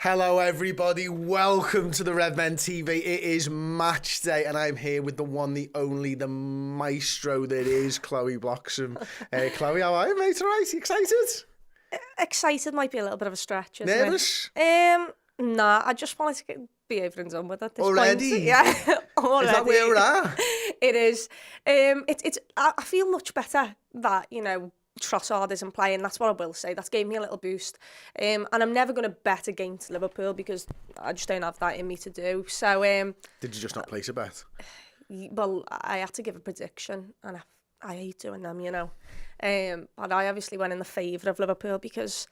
Hello everybody, welcome to the Redmen TV. It is match day and I'm here with the one, the only, the maestro that is Chloe Bloxham. Chloe, how are you, mate? All right, you excited? Excited might be a little bit of a stretch, isn't Nervous? it? Nah, I just wanted to be over and done with it at this Already? point. Yeah, already. Is that where we're at? It is. I feel much better that, Trossard isn't playing. That's what I will say. That's gave me a little boost. And I'm never going to bet against Liverpool because I just don't have that in me to do. So, Did you just not place a bet? well, I had to give a prediction and I hate doing them, But I obviously went in the favour of Liverpool because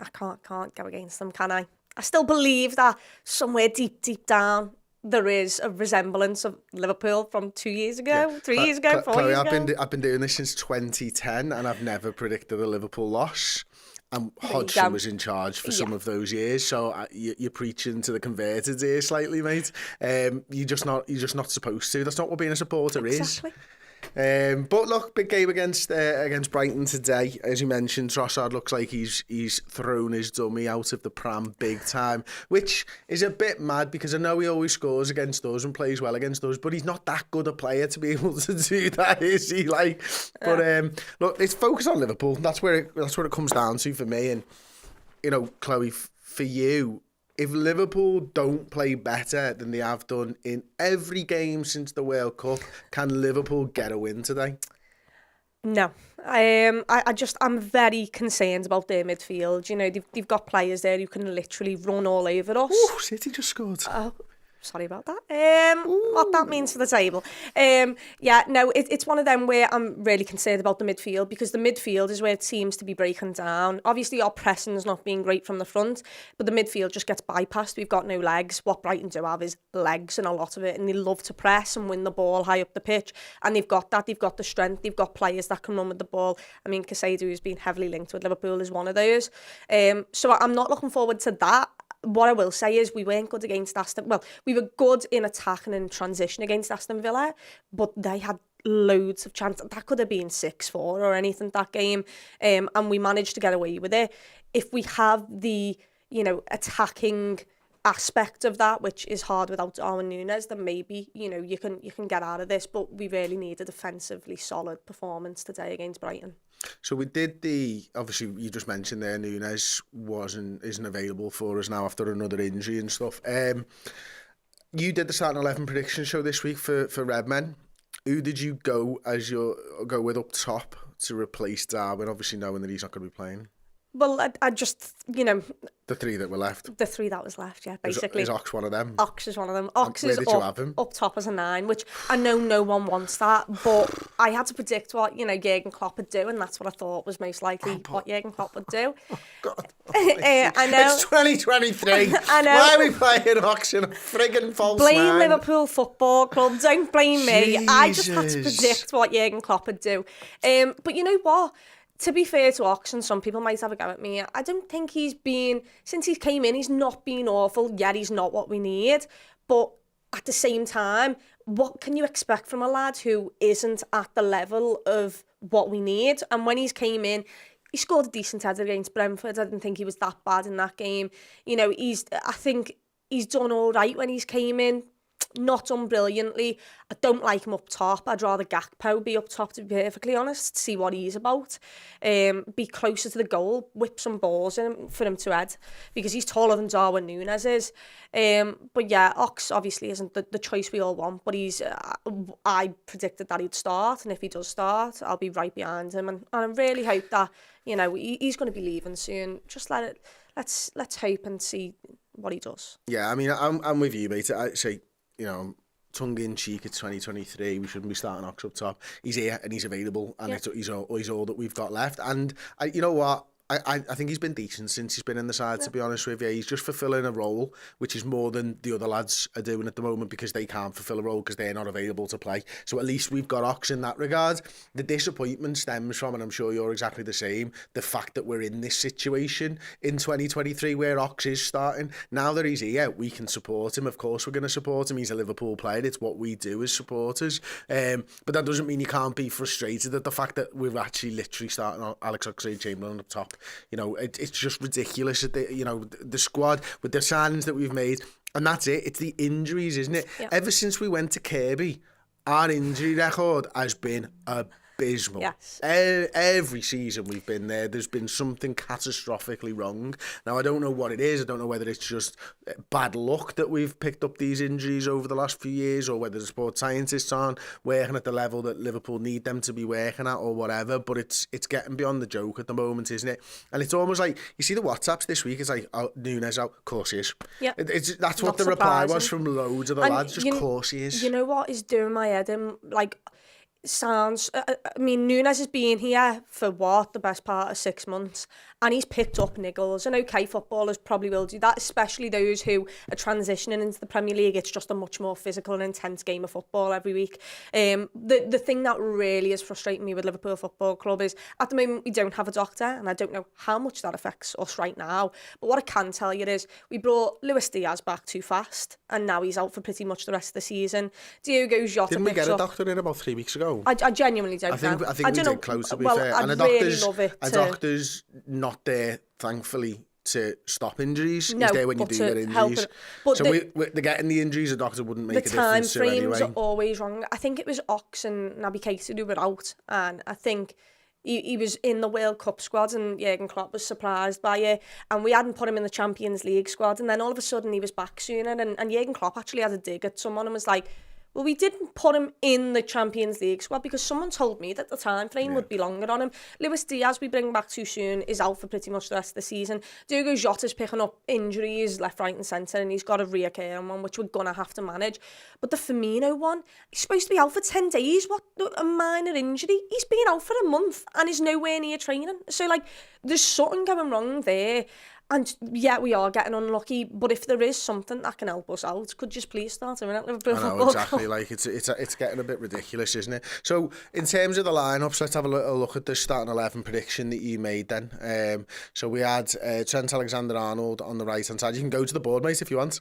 I can't go against them, can I? I still believe that somewhere deep down there is a resemblance of Liverpool from 2 years ago, 3 years ago, 4 years ago. I've been doing this since 2010 and I've never predicted a Liverpool loss. And Hodgson was in charge for some of those years, so you're preaching to the converted here slightly, mate. You're just not supposed to. That's not what being a supporter is. But look, big game against Brighton today. As you mentioned, Trossard looks like he's thrown his dummy out of the pram big time, which is a bit mad because I know he always scores against us and plays well against us, but he's not that good a player to be able to do that, is he? But look, let's focus on Liverpool. That's where it comes down to for me. And Chloe, for you, if Liverpool don't play better than they have done in every game since the World Cup, can Liverpool get a win today? No. I'm very concerned about their midfield. They've got players there who can literally run all over us. Ooh, City just scored. Oh, sorry about that. What that means for the table. It's one of them where I'm really concerned about the midfield because the midfield is where it seems to be breaking down. Obviously, our pressing's not being great from the front, but the midfield just gets bypassed. We've got no legs. What Brighton do have is legs and a lot of it, and they love to press and win the ball high up the pitch, and they've got that. They've got the strength. They've got players that can run with the ball. I mean, Casado, who's been heavily linked with Liverpool, is one of those. So I'm not looking forward to that. What I will say is we weren't good against Aston. Well, we were good in attack and in transition against Aston Villa, but they had loads of chances. That could have been 6-4 or anything, that game. And we managed to get away with it. If we have the, attacking aspect of that, which is hard without Darwin Núñez, then maybe, you can get out of this. But we really need a defensively solid performance today against Brighton. So we did obviously you just mentioned there, Núñez isn't available for us now after another injury and stuff. You did the starting 11 prediction show this week for Redmen. Who did you go with up top to replace Darwin, obviously knowing that he's not going to be playing? Well, I just, The three that were left? The three that was left, yeah, basically. Is Ox one of them? Ox is one of them. Ox where is did you have him? Up top as a 9, which I know no one wants that, but I had to predict what, Jurgen Klopp would do, and that's what I thought was most likely what Jurgen Klopp would do. Oh, God. I know. It's 2023. I know. Why are we playing Ox in a friggin' false Blame 9? Liverpool Football Club, don't blame me. Jesus. I just had to predict what Jurgen Klopp would do. But you know what? To be fair to Ox, and some people might have a go at me, I don't think since he came in, he's not been awful, yet he's not what we need. But at the same time, what can you expect from a lad who isn't at the level of what we need? And when he's came in, he scored a decent header against Brentford. I didn't think he was that bad in that game. I think he's done all right when he's came in. Not done brilliantly. I don't like him up top. I'd rather Gakpo be up top, to be perfectly honest, see what he's about. Be closer to the goal, whip some balls in him for him to head, because he's taller than Darwin Núñez is. But yeah, Ox obviously isn't the choice we all want, but I predicted that he'd start, and if he does start, I'll be right behind him. And I really hope that, he's going to be leaving soon. Just let's hope and see what he does. Yeah, I mean, I'm with you, mate. I say, tongue in cheek, it's 2023. We shouldn't be starting Ox up top. He's here and he's available, and he's all that we've got left. And you know what? I think he's been decent since he's been in the side, to be honest with you. He's just fulfilling a role, which is more than the other lads are doing at the moment, because they can't fulfill a role because they're not available to play. So at least we've got Ox in that regard. The disappointment stems from, and I'm sure you're exactly the same, the fact that we're in this situation in 2023 where Ox is starting. Now that he's here, we can support him. Of course we're going to support him. He's a Liverpool player. It's what we do as supporters. But that doesn't mean you can't be frustrated at the fact that we're actually literally starting Alex Oxlade-Chamberlain up top. You know, it's just ridiculous. You know, the squad with the signings that we've made, and that's it. It's the injuries, isn't it? Yeah. Ever since we went to Kirby, our injury record has been abysmal. Yes. Every season we've been there, there's been something catastrophically wrong. Now, I don't know what it is. I don't know whether it's just bad luck that we've picked up these injuries over the last few years, or whether the sports scientists aren't working at the level that Liverpool need them to be working at, or whatever. But it's getting beyond the joke at the moment, isn't it? And it's almost like, you see the WhatsApps this week, it's like, oh, Nunes out, of course he is. Yeah. That's what the reply was from loads of the lads, just of course he is. You know what is doing my head in? Like, sounds, I mean, Nunes has been here for the best part of 6 months, and he's picked up niggles, and okay, footballers probably will do that, especially those who are transitioning into the Premier League. It's just a much more physical and intense game of football every week. The thing that really is frustrating me with Liverpool Football Club is, at the moment, we don't have a doctor, and I don't know how much that affects us right now, but what I can tell you is, we brought Luis Diaz back too fast, and now he's out for pretty much the rest of the season. Diogo Jota Didn't we get a doctor in about 3 weeks ago? I genuinely don't know. I think we did close, to be fair. And a doctor's not there, thankfully, to stop injuries. He's there when you do get injuries. But so they're getting the injuries, a doctor wouldn't make a difference to anyway. The time frames are always wrong. I think it was Ox and Naby Keita who were out, and I think he was in the World Cup squad, and Jurgen Klopp was surprised by it, and we hadn't put him in the Champions League squad, and then all of a sudden he was back sooner, and Jurgen Klopp actually had a dig at someone and was like, well, we didn't put him in the Champions League squad because someone told me that the time frame would be longer on him. Luis Diaz, we bring back too soon, is out for pretty much the rest of the season. Diogo Jota's picking up injuries left, right and centre, and he's got a reoccurring one, which we're going to have to manage. But the Firmino one, he's supposed to be out for 10 days. What? A minor injury? He's been out for a month and is nowhere near training. So, like, there's something going wrong there. And yeah, we are getting unlucky, but if there is something that can help us out, could you just please start doing it, Liverpool Football Club? Exactly. Like it's getting a bit ridiculous, isn't it? So in terms of the lineups, let's have a little look at the starting 11 prediction that you made then. So we had Trent Alexander-Arnold on the right hand side. You can go to the board, mate, if you want.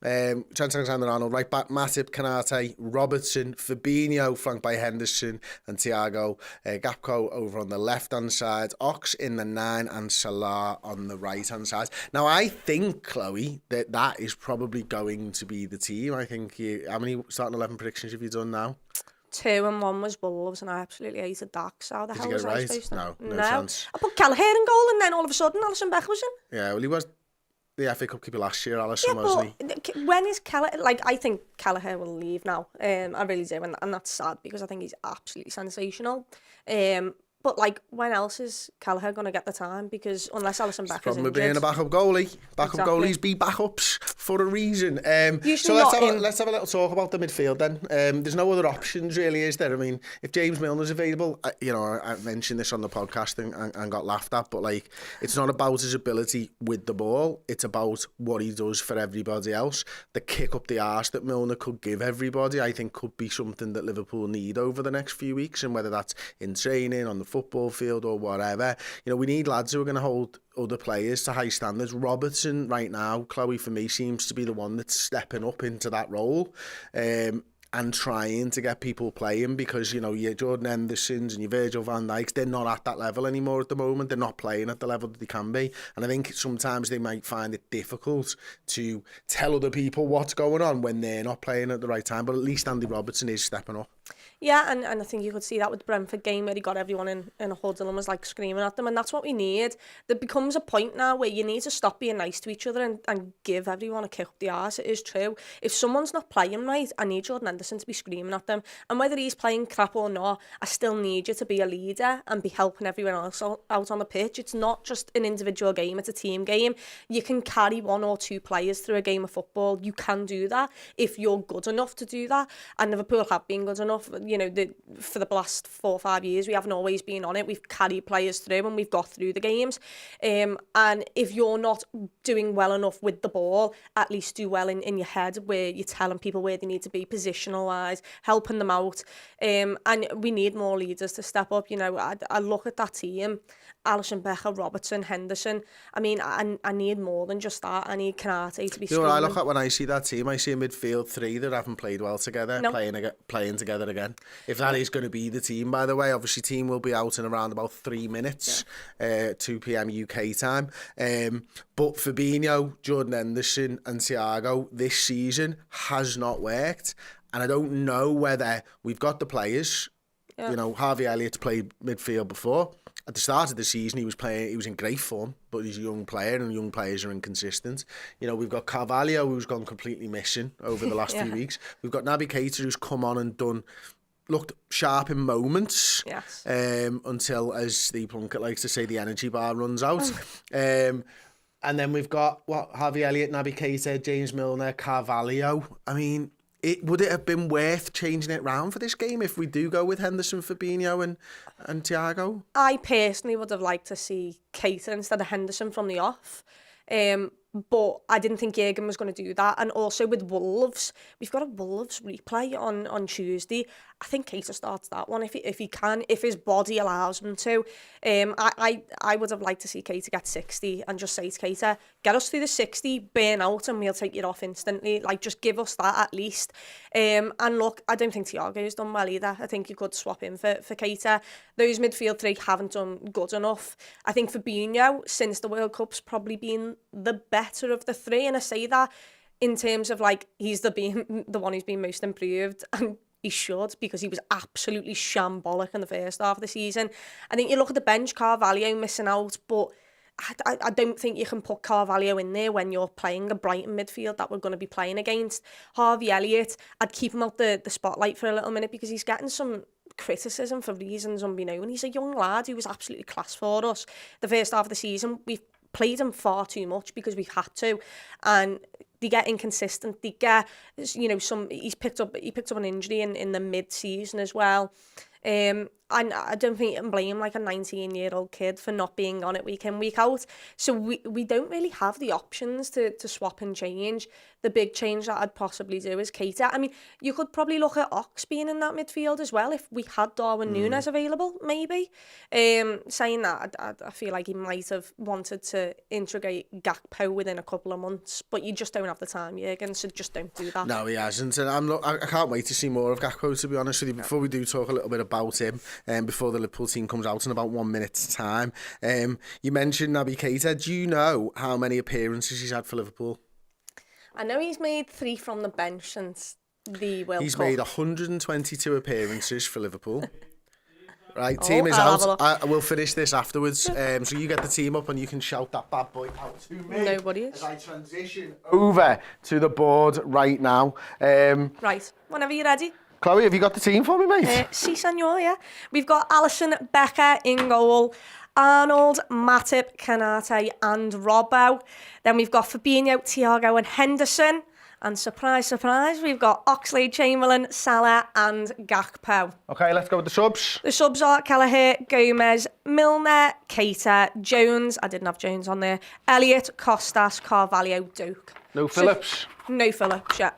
Trent Alexander-Arnold right back, Matip, Kanate, Robertson, Fabinho, flanked by Henderson and Thiago, Gakpo over on the left hand side, Ox in the 9 and Salah on the right hand side. Now I think, Chloe, that is probably going to be the team. I think how many starting 11 predictions have you done now? 2 and 1 was Wolves, and I absolutely hated that. So how the hell was I supposed to? No chance. I put Kelleher in goal, and then all of a sudden Alisson Becker was in. Yeah, well, he was the FA Cup keeper last year, Alisson, wasn't he? When is Kelleher? Like, I think Kelleher will leave now. I really do, and that's sad because I think he's absolutely sensational. But, like, when else is Kelleher going to get the time? Because unless Alisson Becker's injured... being a backup goalie. Backup goalies be backups for a reason. So let's have a little talk about the midfield then. There's no other options, really, is there? I mean, if James Milner's available, I mentioned this on the podcast and got laughed at, but, like, it's not about his ability with the ball. It's about what he does for everybody else. The kick up the arse that Milner could give everybody, I think, could be something that Liverpool need over the next few weeks, and whether that's in training, on the football field or whatever. We need lads who are going to hold other players to high standards. Robertson right now, Chloe, for me, seems to be the one that's stepping up into that role and trying to get people playing, because your Jordan Hendersons and your Virgil van Dijks, they're not at that level anymore at the moment. They're not playing at the level that they can be, and I think sometimes they might find it difficult to tell other people what's going on when they're not playing at the right time. But at least Andy Robertson is stepping up. Yeah, and I think you could see that with the Brentford game where he got everyone in a huddle and was like screaming at them, and that's what we need. There becomes a point now where you need to stop being nice to each other and give everyone a kick up the arse. It is true. If someone's not playing right, I need Jordan Henderson to be screaming at them, and whether he's playing crap or not, I still need you to be a leader and be helping everyone else out on the pitch. It's not just an individual game, it's a team game. You can carry 1 or 2 players through a game of football. You can do that if you're good enough to do that, and Liverpool have been good enough. For the last 4 or 5 years, we haven't always been on it. We've carried players through and we've got through the games. And if you're not doing well enough with the ball, at least do well in your head, where you're telling people where they need to be positionally motivational-wise, helping them out. And we need more leaders to step up. You know, I look at that team, Alisson, Becker, Robertson, Henderson. I mean, I need more than just that. I need Kanate to be You know what I look screaming. at when I see that team? I see a midfield three that haven't played well together, playing together again. If that is going to be the team, by the way, obviously team will be out in around about 3 minutes, 2 p.m. UK time. But Fabinho, Jordan Henderson and Thiago this season has not worked. And I don't know whether we've got the players. You know, Harvey Elliott's played midfield before. At the start of the season, he was in great form, but he's a young player, and young players are inconsistent. You know, we've got Carvalho, who's gone completely missing over the last few weeks. We've got Naby Keita, who's come on and looked sharp in moments, until, as Steve Plunkett likes to say, the energy bar runs out. And then we've got, Harvey Elliott, Naby Keita, James Milner, Carvalho. I mean, would it have been worth changing it round for this game if we do go with Henderson, Fabinho and Thiago? I personally would have liked to see Keita instead of Henderson from the off. But I didn't think Jürgen was going to do that. And also with Wolves, we've got a Wolves replay on Tuesday. I think Keita starts that one if he can, if his body allows him to. I would have liked to see Keita get 60 and just say to Keita, get us through the 60, burn out, and we'll take you off instantly. Like, just give us that at least. And look, I don't think Thiago's done well either. I think you could swap in for Keita. Those midfield three haven't done good enough. I think Fabinho, since the World Cup's probably been the better of the three, and I say that in terms of like he's the one who's been most improved, and he should, because he was absolutely shambolic in the first half of the season. I think you look at the bench, Carvalho missing out, but I don't think you can put Carvalho in there when you're playing a Brighton midfield that we're going to be playing against. Harvey Elliott, I'd keep him out the spotlight for a little minute because he's getting some criticism for reasons unbeknown. He's a young lad who was absolutely class for us. The first half of the season, we've played him far too much because we've had to, and they get inconsistent. They get, you know, he picked up an injury in the mid-season as well. And I don't think you can blame like a 19-year-old kid for not being on it week in, week out. So we don't really have the options to swap and change. The big change that I'd possibly do is Keita. I mean, you could probably look at Ox being in that midfield as well if we had Darwin Núñez available, maybe. Saying that, I feel like he might have wanted to integrate Gakpo within a couple of months, but you just don't have the time, Jürgen, so just don't do that. No, he hasn't, and I can't wait to see more of Gakpo, to be honest with you. Before we do talk a little bit about him, before the Liverpool team comes out in about 1 minute's time, you mentioned Naby Keita. Do you know how many appearances he's had for Liverpool? I know he's made 3 from the bench since the World Cup. He's made 122 appearances for Liverpool. Right, team is out. I will finish this afterwards. So you get the team up and you can shout that bad boy out to me. Nobody is. As I transition over to the board right now. Right, whenever you're ready. Chloe, have you got the team for me, mate? Si, senor, yeah. We've got Alisson, Becker in goal, Arnold, Matip, Kanate and Robbo. Then we've got Fabinho, Thiago and Henderson. And surprise, surprise, we've got Oxlade-Chamberlain, Salah and Gakpo. Okay, let's go with the subs. The subs are Kelleher, Gomez, Milner, Keita, Jones. I didn't have Jones on there. Elliott, Costas, Carvalho, Duke. No Phillips? No Phillips, yeah.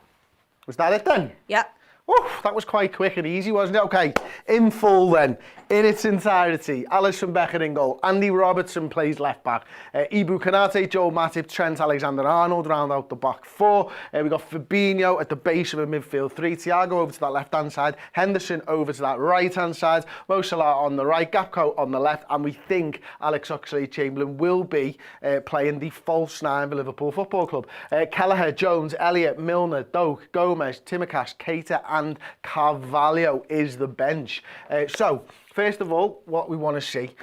Was that it then? Yeah. Oh, that was quite quick and easy, wasn't it? Okay, in full then, in its entirety, Alisson Becker in goal, Andy Robertson plays left back, Ibu Kanate, Joe Matip, Trent Alexander-Arnold round out the back 4, we've got Fabinho at the base of a midfield 3, Thiago over to that left-hand side, Henderson over to that right-hand side, Mo Salah on the right, Gakpo on the left, and we think Alex Oxlade-Chamberlain will be playing the false 9 for Liverpool Football Club. Kelleher, Jones, Elliott, Milner, Doak, Gomez, Tsimikas, Keita and Carvalho is the bench. So, first of all, what we want to see.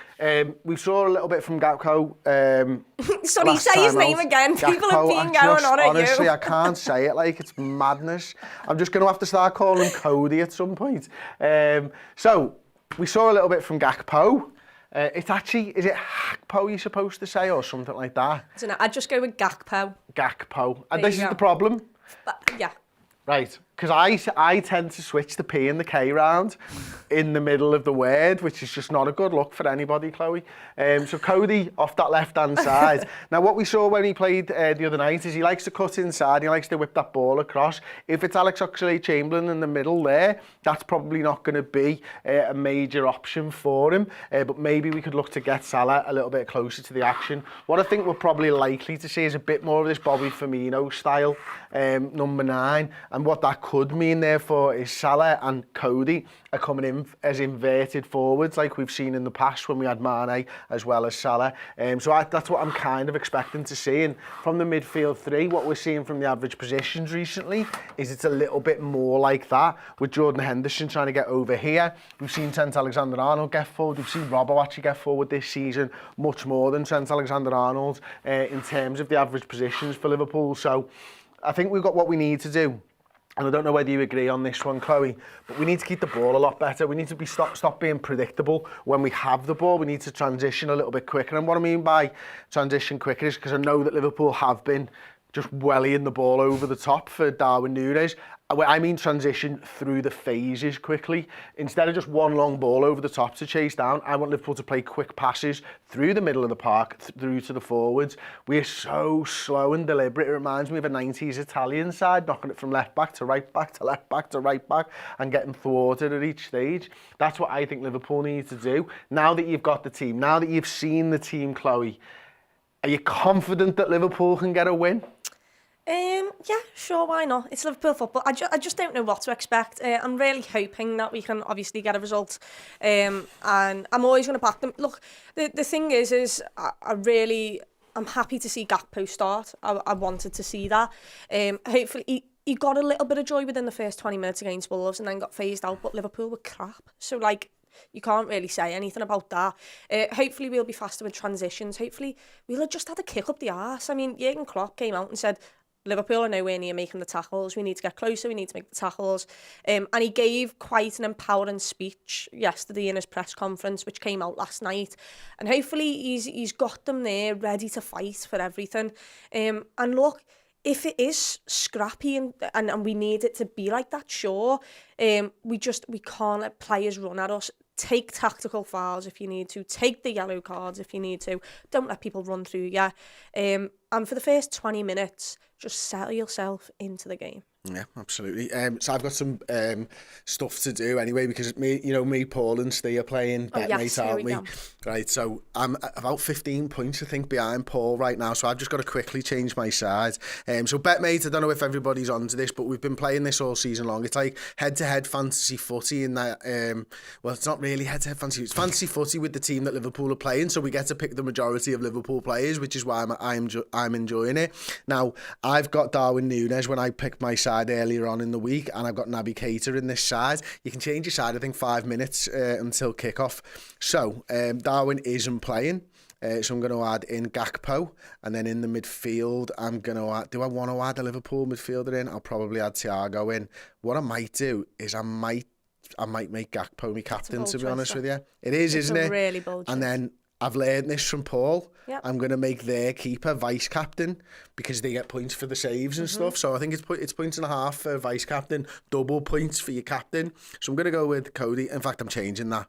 We saw a little bit from Gakpo. Sorry, say his name again. Gakpo, people have been going on at honestly, you. I can't say it like it's madness. I'm just going to have to start calling him Cody at some point. So, we saw a little bit from Gakpo. It's actually, is it Hakpo you're supposed to say or something like that? I don't know, I'd just go with Gakpo. Gakpo. And this is the problem. But, yeah. Right. because I tend to switch the P and the K round in the middle of the word, which is just not a good look for anybody, Chloe. So Cody off that left-hand side. Now, what we saw when he played the other night is he likes to cut inside, he likes to whip that ball across. If it's Alex Oxlade-Chamberlain in the middle there, that's probably not going to be a major option for him. But maybe we could look to get Salah a little bit closer to the action. What I think we're probably likely to see is a bit more of this Bobby Firmino style, number 9, and what that could mean therefore is Salah and Cody are coming in as inverted forwards like we've seen in the past when we had Mane as well as Salah. So that's what I'm kind of expecting to see. And from the midfield 3, what we're seeing from the average positions recently is it's a little bit more like that, with Jordan Henderson trying to get over here. We've seen Trent Alexander-Arnold get forward. We've seen Robbo actually get forward this season much more than Trent Alexander-Arnold in terms of the average positions for Liverpool. So I think we've got what we need to do. And I don't know whether you agree on this one, Chloe, but we need to keep the ball a lot better. We need to stop being predictable when we have the ball. We need to transition a little bit quicker. And what I mean by transition quicker is because I know that Liverpool have been just wellying the ball over the top for Darwin Núñez. I mean transition through the phases quickly. Instead of just one long ball over the top to chase down, I want Liverpool to play quick passes through the middle of the park, through to the forwards. We're so slow and deliberate. It reminds me of a 90s Italian side, knocking it from left back to right back to left back to right back and getting thwarted at each stage. That's what I think Liverpool needs to do. Now that you've got the team, now that you've seen the team, Chloe, are you confident that Liverpool can get a win? Yeah, sure, why not? It's Liverpool football. I just don't know what to expect. I'm really hoping that we can obviously get a result. And I'm always going to back them. Look, the thing is I'm happy to see Gakpo start. I wanted to see that. Hopefully he got a little bit of joy within the first 20 minutes against Wolves and then got phased out, but Liverpool were crap. So, you can't really say anything about that. Hopefully we'll be faster with transitions. Hopefully we'll have just had a kick up the arse. I mean, Jurgen Klopp came out and said, Liverpool are nowhere near making the tackles. We need to get closer. We need to make the tackles. And he gave quite an empowering speech yesterday in his press conference, which came out last night. And hopefully he's got them there ready to fight for everything. And look, if it is scrappy and we need it to be like that, sure. We can't let players run at us. Take tactical fouls if you need to. Take the yellow cards if you need to. Don't let people run through you. And for the first 20 minutes, just settle yourself into the game. Yeah, absolutely. So I've got some stuff to do anyway, because me, Paul and Steve are playing Betmate, aren't we? Right, so I'm about 15 points, I think, behind Paul right now, so I've just got to quickly change my side. So Betmate, I don't know if everybody's onto this, but we've been playing this all season long. It's like head-to-head fantasy footy in that, well, it's not really head-to-head fantasy, it's fantasy footy with the team that Liverpool are playing, so we get to pick the majority of Liverpool players, which is why I'm enjoying it. Now, I've got Darwin Núñez when I picked my side earlier on in the week, and I've got Naby Keita in this side. You can change your side, I think, 5 minutes until kickoff. So Darwin isn't playing, so I'm going to add in Gakpo, and then in the midfield I'm going to add, do I want to add a Liverpool midfielder in? I'll probably add Thiago in. What I might do is I might make Gakpo my captain, to be honest with you. It is, isn't it? Really bold choice. And then I've learned this from Paul. Yep. I'm going to make their keeper vice captain because they get points for the saves and stuff. So I think it's 1.5 points for vice captain, double points for your captain. So I'm going to go with Cody. In fact, I'm changing that.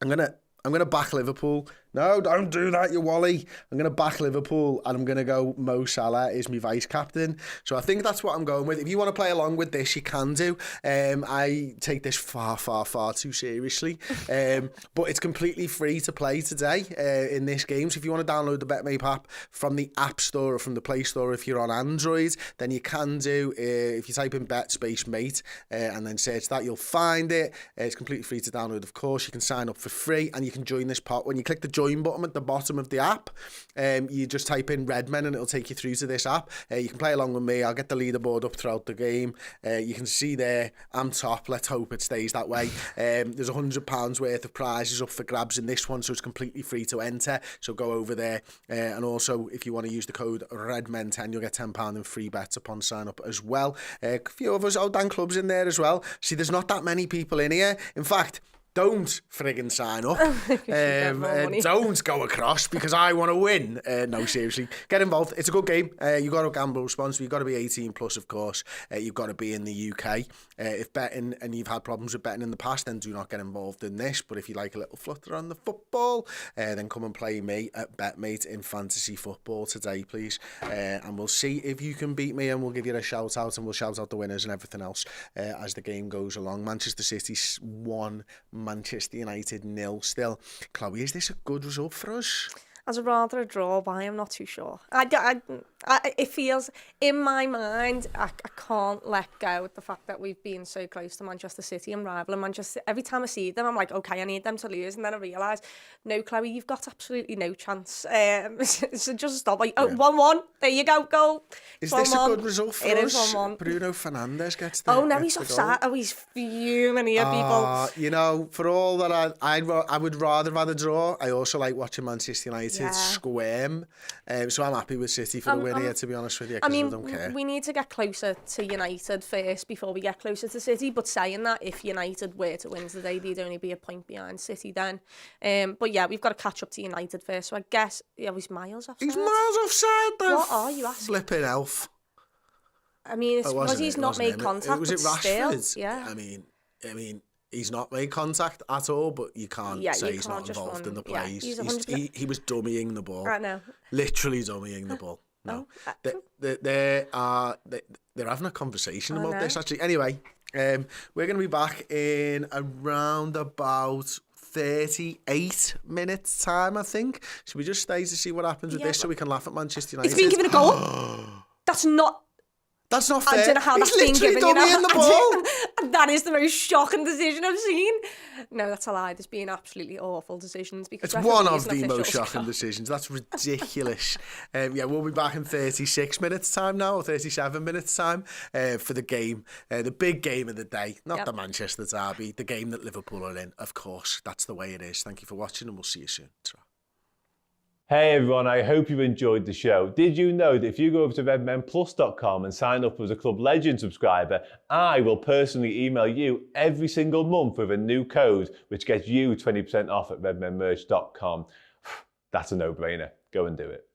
I'm going to back Liverpool. No, don't do that, you Wally. I'm going to back Liverpool and I'm going to go Mo Salah is my vice captain. So I think that's what I'm going with. If you want to play along with this, you can do. I take this far, far, far too seriously. But it's completely free to play today in this game. So if you want to download the Betmate app from the App Store or from the Play Store if you're on Android, then you can do. If you type in Bet Space Mate and then search that, you'll find it. It's completely free to download, of course. You can sign up for free and you can join this pot. When you click the join button at the bottom of the app, you just type in Redmen and it'll take you through to this app. You can play along with me. I'll get the leaderboard up throughout the game. You can see there I'm top. Let's hope it stays that way. There's £100 worth of prizes up for grabs in this one, so it's completely free to enter, so go over there. And also if you want to use the code Redmen10, you'll get £10 in free bets upon sign up as well. A few of us old Dan clubs in there as well. See, there's not that many people in here. In fact, don't friggin' sign up. Don't go across because I want to win. No, seriously, get involved. It's a good game. You've got to gamble responsibly. You've got to be 18 plus, of course. You've got to be in the UK. If betting and you've had problems with betting in the past, then do not get involved in this. But if you like a little flutter on the football, then come and play me at Betmate in fantasy football today, please. And we'll see if you can beat me, and we'll give you a shout out, and we'll shout out the winners and everything else as the game goes along. Manchester City 1, Manchester United 0 still. Chloe, is this a good result for us? As a rather a draw, but I am not too sure. It feels, in my mind, I can't let go with the fact that we've been so close to Manchester City and rivaling Manchester. Every time I see them, I'm like, okay, I need them to lose. And then I realise, no, Chloe, you've got absolutely no chance. So just stop. Like, 1-1, there you go, goal. Is this a good result for us? It is 1-1. Bruno Fernandes gets the Oh, no, he's offside. Oh, he's fuming here, people. You know, for all that I would rather have had a draw, I also like watching Manchester United squirm. So I'm happy with City for the win here, to be honest with you, because I don't care. We need to get closer to United first before we get closer to City. But saying that, if United were to win today, they'd only be a point behind City then. But yeah, we've got to catch up to United first. So I guess, he's miles offside. He's miles offside, though. What are you asking? Flipping elf. I mean, it's because he's not made contact. Was it Rashford? Still, yeah. I mean, he's not made contact at all, but you can't say he's not involved in the play. Yeah, he was dummying the ball. Right now. Literally dummying the ball. No. They're having a conversation about this, actually. Anyway, we're going to be back in around about 38 minutes time, I think. Should we just stay to see what happens with this so we can laugh at Manchester United? It's been given a goal. That's not fair. I don't know how that's been given. The ball. That is the most shocking decision I've seen. No, that's a lie. There's been absolutely awful decisions. Because it's one of the most shocking decisions. That's ridiculous. We'll be back in 36 minutes time now, or 37 minutes time for the game, the big game of the day. Not the Manchester derby, the game that Liverpool are in. Of course, that's the way it is. Thank you for watching, and we'll see you soon. Hey everyone, I hope you've enjoyed the show. Did you know that if you go over to redmenplus.com and sign up as a Club Legend subscriber, I will personally email you every single month with a new code which gets you 20% off at redmenmerch.com. That's a no-brainer. Go and do it.